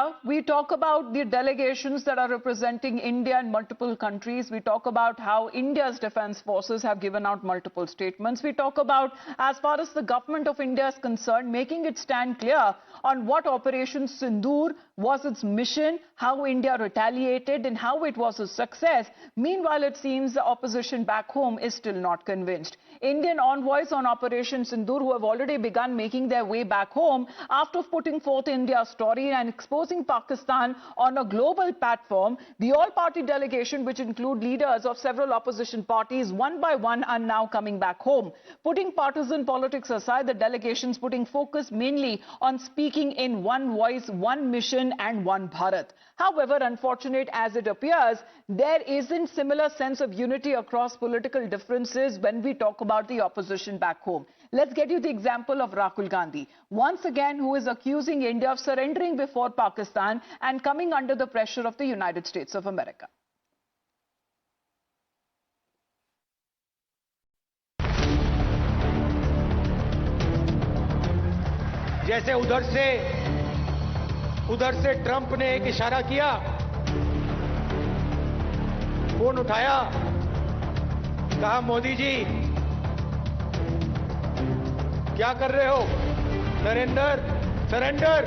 Now, we talk about the delegations that are representing India in multiple countries. We talk about how India's defense forces have given out multiple statements. We talk about, as far as the government of India is concerned, making it stand clear on what Operation Sindoor was its mission, how India retaliated and how it was a success. Meanwhile, it seems the opposition back home is still not convinced. Indian envoys on Operation Sindoor who have already begun making their way back home after putting forth India's story and exposing Pakistan on a global platform. The all-party delegation, which include leaders of several opposition parties, one by one are now coming back home. Putting partisan politics aside, the delegations putting focus mainly on speaking in one voice, one mission and one Bharat. However, unfortunate as it appears, there isn't similar sense of unity across political differences when we talk about the opposition back home. Let's get you the example of Rahul Gandhi, once again who is accusing India of surrendering before Pakistan and coming under the pressure of the United States of America. जैसे उधर से Trump ने एक इशारा किया, phone उठाया, कहा मोदी जी क्या कर रहे हो, नरेंद्र सरेंडर,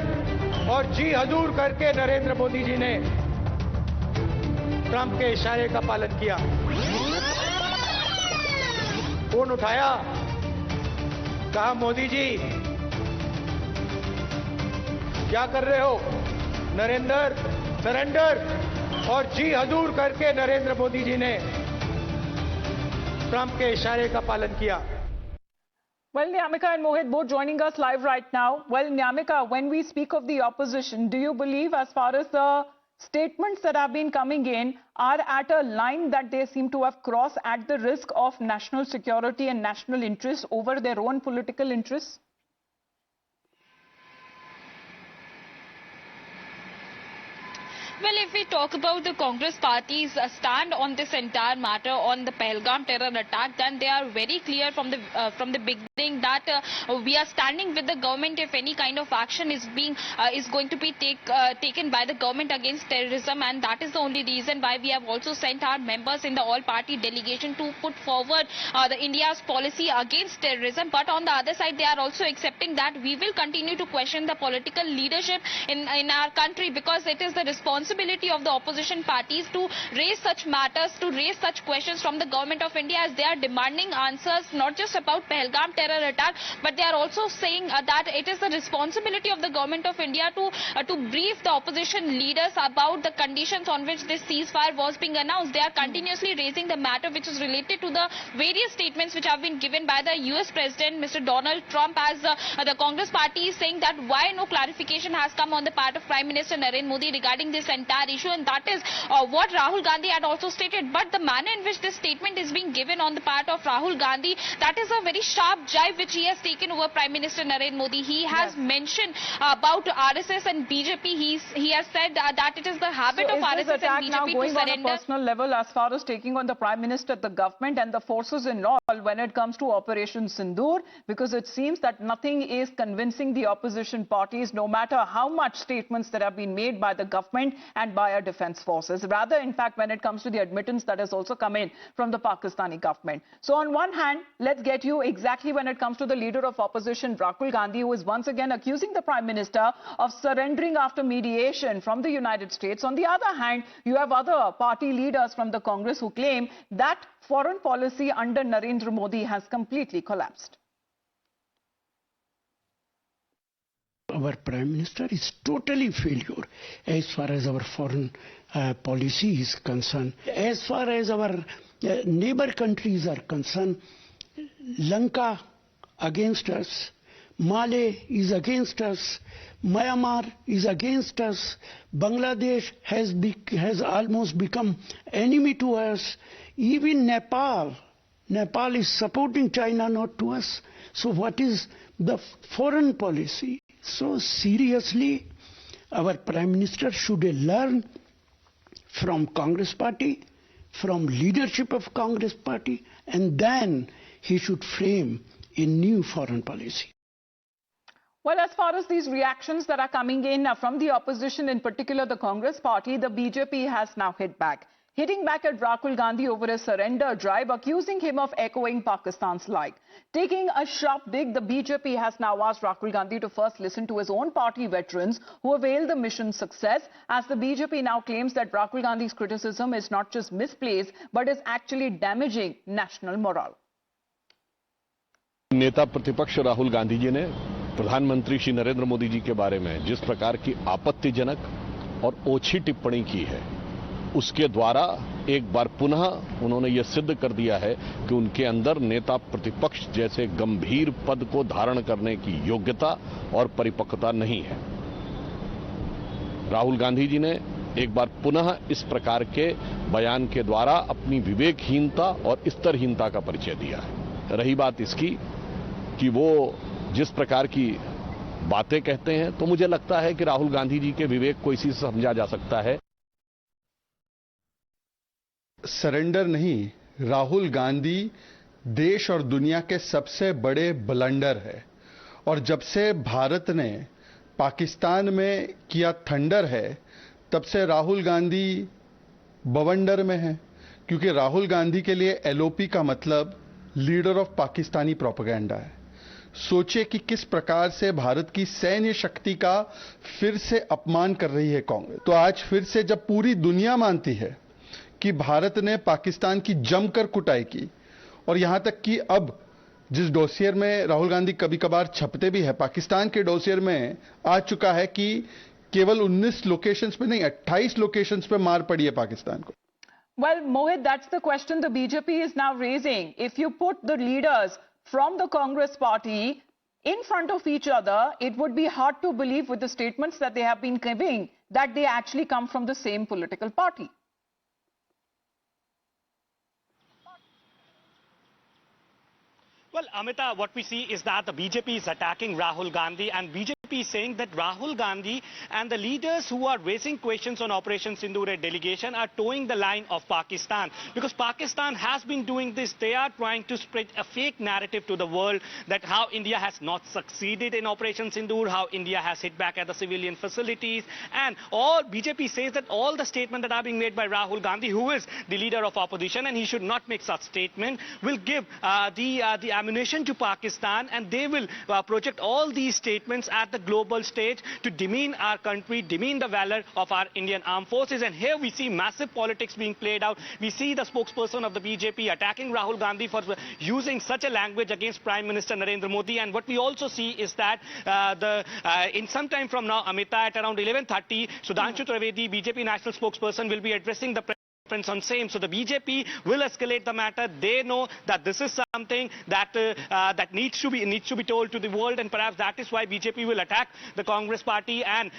और जी हजूर करके नरेंद्र मोदी जी ने ट्रंप के इशारे का पालन किया। फोन उठाया, कहा मोदी जी क्या कर रहे हो, नरेंद्र सरेंडर, और जी हजूर करके नरेंद्र मोदी जी ने ट्रंप के इशारे का पालन किया। Well, Nyamika and Mohit both joining us live right now. Well, Nyamika, when we speak of the opposition, do you believe as far as the statements that have been coming in are at a line that they seem to have crossed at the risk of national security and national interests over their own political interests? Well, if we talk about the Congress party's stand on this entire matter on the Pahalgam terror attack, then they are very clear from the beginning that we are standing with the government if any kind of action is going to be taken by the government against terrorism, and that is the only reason why we have also sent our members in the all-party delegation to put forward the India's policy against terrorism. But on the other side, they are also accepting that we will continue to question the political leadership in our country, because it is the responsibility of the opposition parties to raise such matters, to raise such questions from the government of India, as they are demanding answers not just about Pahalgam terror attack, but they are also saying that it is the responsibility of the government of India to brief the opposition leaders about the conditions on which this ceasefire was being announced. They are continuously raising the matter which is related to the various statements which have been given by the US President Mr. Donald Trump, as the Congress party is saying that why no clarification has come on the part of Prime Minister Narendra Modi regarding this entire issue, and that is what Rahul Gandhi had also stated. But the manner in which this statement is being given on the part of Rahul Gandhi, that is a very sharp jibe which he has taken over Prime Minister Narendra Modi. He has mentioned about RSS and BJP. He has said that it is the habit of RSS and BJP now going to surrender. On a personal level as far as taking on the Prime Minister, the government and the forces in all when it comes to Operation Sindoor, because it seems that nothing is convincing the opposition parties, no matter how much statements that have been made by the government and by our defense forces. Rather, in fact, when it comes to the admittance that has also come in from the Pakistani government. So on one hand, let's get you exactly when it comes to the leader of opposition, Rahul Gandhi, who is once again accusing the Prime Minister of surrendering after mediation from the United States. On the other hand, you have other party leaders from the Congress who claim that foreign policy under Narendra Modi has completely collapsed. Our Prime Minister is totally failure as far as our foreign policy is concerned. As far as our neighbor countries are concerned, Lanka against us, Mali is against us, Myanmar is against us, Bangladesh has almost become enemy to us, even Nepal is supporting China, not to us. So what is the foreign policy? So seriously, our Prime Minister should learn from Congress Party, from leadership of Congress Party, and then he should frame a new foreign policy. Well, as far as these reactions that are coming in from the opposition, in particular the Congress party, the BJP has now hit back. Hitting back at Rahul Gandhi over his surrender drive, accusing him of echoing Pakistan's like. Taking a sharp dig, the BJP has now asked Rahul Gandhi to first listen to his own party veterans who availed the mission's success, as the BJP now claims that Rahul Gandhi's criticism is not just misplaced, but is actually damaging national morale. नेता प्रतिपक्ष राहुल गांधी जी ने प्रधानमंत्री श्री नरेंद्र मोदी जी के बारे में जिस प्रकार की आपत्तिजनक और ओछी टिप्पणी की है, उसके द्वारा एक बार पुनः उन्होंने यह सिद्ध कर दिया है कि उनके अंदर नेता प्रतिपक्ष जैसे गंभीर पद को धारण करने की योग्यता और परिपक्वता नहीं है। राहुल गांधी जी ने एक बार पुनः इस प्रकार के बयान के द्वारा अपनी विवेकहीनता और स्तरहीनता का परिचय दिया है। रही बात इसकी कि वो जिस प्रकार की बातें कहते हैं, तो मुझे लगता है कि राहुल गांधी जी के विवेक को इसी से समझा जा सकता है। सरेंडर नहीं, राहुल गांधी देश और दुनिया के सबसे बड़े ब्लंडर है। और जब से भारत ने पाकिस्तान में किया थंडर है, तब से राहुल गांधी बवंडर में है। क्योंकि राहुल गांधी के लिए एलओपी का मतलब लीडर ऑफ पाकिस्तानी प्रोपेगेंडा है। सोचे कि किस प्रकार से भारत की सैन्य शक्ति का फिर से अपमान कर रही है कांग्रेस। तो आज फिर से जब पूरी दुनिया मानती है कि भारत ने पाकिस्तान की जमकर कुटाई की, और यहां तक कि अब जिस डोसियर में राहुल गांधी कभी कभार छपते भी है, पाकिस्तान के डोसियर में आ चुका है कि केवल 19 लोकेशंस पे नहीं, 28 लोकेशंस पे मार पड़ी है पाकिस्तान को। Well, Mohit, that's the question the BJP is now raising. If you put the leaders from the Congress party in front of each other, it would be hard to believe with the statements that they have been giving that they actually come from the same political party. Well, Amita, what we see is that the BJP is attacking Rahul Gandhi, and BJP is saying that Rahul Gandhi and the leaders who are raising questions on Operation Sindoor delegation are towing the line of Pakistan. Because Pakistan has been doing this. They are trying to spread a fake narrative to the world that how India has not succeeded in Operation Sindoor, how India has hit back at the civilian facilities. And all BJP says that all the statements that are being made by Rahul Gandhi, who is the leader of opposition, and he should not make such statement, will give the ammunition to Pakistan, and they will project all these statements at the global stage to demean our country, demean the valor of our Indian armed forces. And here we see massive politics being played out. We see the spokesperson of the BJP attacking Rahul Gandhi for using such a language against Prime Minister Narendra Modi. And what we also see is that in some time from now, Amita, at around 11:30, Sudhanshu Trivedi, BJP national spokesperson, will be addressing the on same. So the BJP will escalate the matter. They know that this is something that that needs to be told to the world, and perhaps that is why BJP will attack the Congress party. And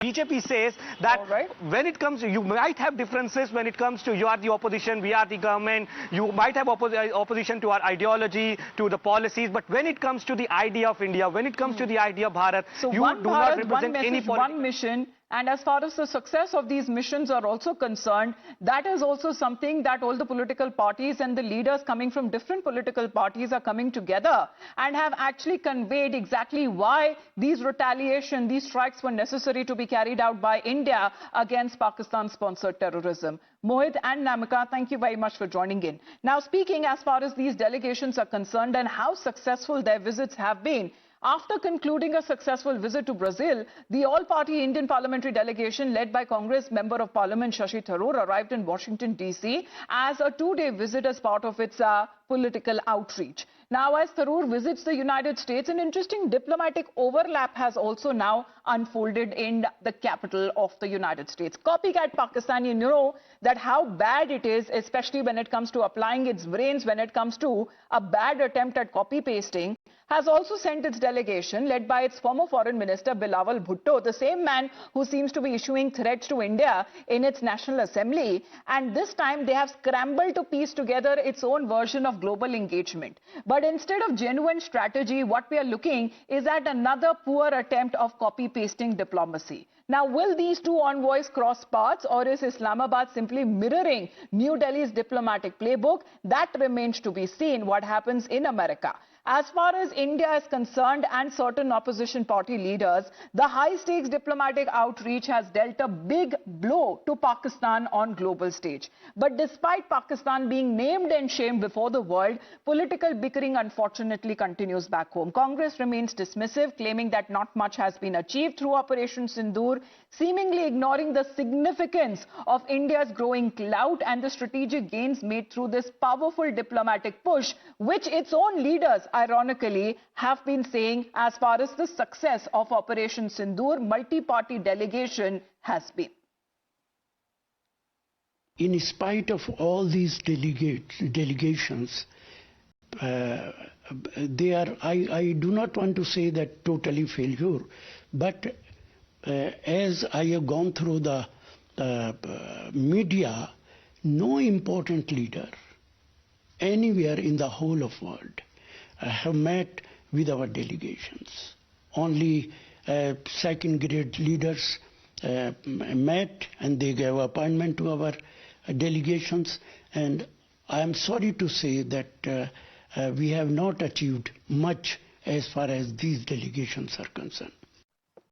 BJP says that when it comes to, you might have differences when it comes to you are the opposition, we are the government, you might have opposition to our ideology, to the policies, but when it comes to the idea of India, when it comes to the idea of Bharat, so you one do Bharat, not represent one any message, one mission. And as far as the success of these missions are also concerned, that is also something that all the political parties and the leaders coming from different political parties are coming together and have actually conveyed exactly why these retaliation, these strikes were necessary to be carried out by India against Pakistan-sponsored terrorism. Mohit and Namika, thank you very much for joining in. Now, speaking as far as these delegations are concerned and how successful their visits have been, after concluding a successful visit to Brazil, the all-party Indian parliamentary delegation led by Congress Member of Parliament Shashi Tharoor arrived in Washington, D.C. as a two-day visit as part of its political outreach. Now, as Tharoor visits the United States, an interesting diplomatic overlap has also now unfolded in the capital of the United States. Copycat Pakistan, you know that how bad it is, especially when it comes to applying its brains, when it comes to a bad attempt at copy-pasting, has also sent its delegation, led by its former foreign minister Bilawal Bhutto, the same man who seems to be issuing threats to India in its National Assembly. And this time they have scrambled to piece together its own version of global engagement. But instead of genuine strategy, what we are looking is at another poor attempt of copy-pasting diplomacy. Now, will these two envoys cross paths, or is Islamabad simply mirroring New Delhi's diplomatic playbook? That remains to be seen what happens in America. As far as India is concerned and certain opposition party leaders, the high-stakes diplomatic outreach has dealt a big blow to Pakistan on global stage. But despite Pakistan being named and shamed before the world, political bickering unfortunately continues back home. Congress remains dismissive, claiming that not much has been achieved through Operation Sindoor, seemingly ignoring the significance of India's growing clout and the strategic gains made through this powerful diplomatic push, which its own leaders ironically have been saying as far as the success of Operation Sindoor multi-party delegation has been. In spite of all these delegations, I do not want to say that totally failure, but as I have gone through the media, no important leader anywhere in the whole of world have met with our delegations. Only second-grade leaders met and they gave appointment to our delegations. And I am sorry to say that we have not achieved much as far as these delegations are concerned.